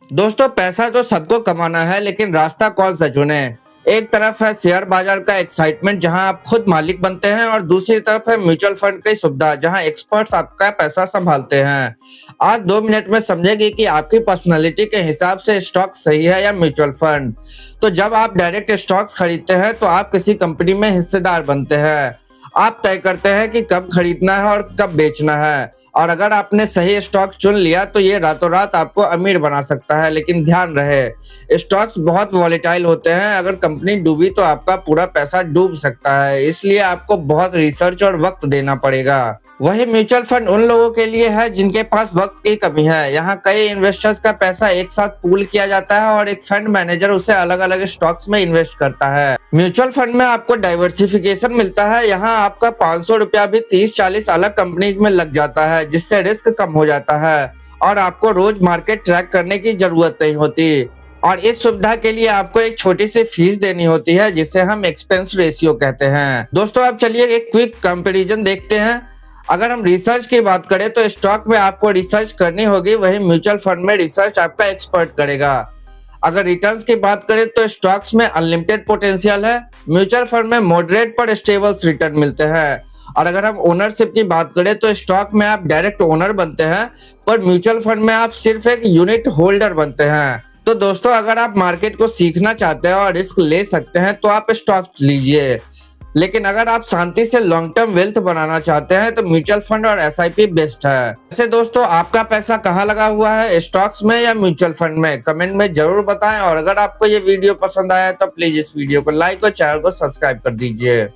दोस्तों, पैसा तो सबको कमाना है, लेकिन रास्ता कौन सा चुने। एक तरफ है शेयर बाजार का एक्साइटमेंट जहां आप खुद मालिक बनते हैं, और दूसरी तरफ है म्यूचुअल फंड की सुविधा जहां एक्सपर्ट्स आपका पैसा संभालते हैं। आज 2 मिनट में समझेंगे कि आपकी पर्सनैलिटी के हिसाब से स्टॉक सही है या म्यूचुअल फंड। तो जब आप डायरेक्ट स्टॉक्स खरीदते हैं तो आप किसी कंपनी में हिस्सेदार बनते हैं। आप तय करते हैं कि कब खरीदना है और कब बेचना है, और अगर आपने सही स्टॉक चुन लिया तो ये रातों रात आपको अमीर बना सकता है। लेकिन ध्यान रहे, स्टॉक्स बहुत वॉलेटाइल होते हैं। अगर कंपनी डूबी तो आपका पूरा पैसा डूब सकता है, इसलिए आपको बहुत रिसर्च और वक्त देना पड़ेगा। वही म्यूचुअल फंड उन लोगों के लिए है जिनके पास वक्त की कमी है। यहाँ कई इन्वेस्टर्स का पैसा एक साथ पूल किया जाता है और एक फंड मैनेजर उसे अलग अलग स्टॉक्स में इन्वेस्ट करता है। म्यूचुअल फंड में आपको डाइवर्सिफिकेशन मिलता है। यहाँ आपका 500 रुपया भी 30-40 अलग कंपनीज में लग जाता है, जिससे रिस्क कम हो जाता है और आपको रोज मार्केट ट्रैक करने की जरूरत नहीं होती। और इस सुविधा के लिए आपको एक छोटी सी फीस देनी होती है, जिसे हम एक्सपेंस रेशियो कहते हैं। दोस्तों, अब चलिए एक क्विक कंपैरिजन देखते हैं। अगर हम रिसर्च की बात करें तो स्टॉक में आपको रिसर्च करनी होगी, वही म्यूचुअल फंड में रिसर्च आपका एक्सपर्ट करेगा। अगर रिटर्न्स की बात करें तो स्टॉक्स में अनलिमिटेड पोटेंशियल है, म्यूचुअल फंड में मॉडरेट पर स्टेबल रिटर्न मिलते हैं। और अगर हम ओनरशिप की बात करें तो स्टॉक में आप डायरेक्ट ओनर बनते हैं, पर म्यूचुअल फंड में आप सिर्फ एक यूनिट होल्डर बनते हैं। तो दोस्तों, अगर आप मार्केट को सीखना चाहते हैं और रिस्क ले सकते हैं तो आप स्टॉक लीजिए, लेकिन अगर आप शांति से लॉन्ग टर्म वेल्थ बनाना चाहते हैं तो म्यूचुअल फंड और एसआईपी बेस्ट है। वैसे दोस्तों, आपका पैसा कहाँ लगा हुआ है, स्टॉक्स में या म्यूचुअल फंड में? कमेंट में जरूर बताएं। और अगर आपको ये वीडियो पसंद आया तो प्लीज इस वीडियो को लाइक और चैनल को सब्सक्राइब कर दीजिए।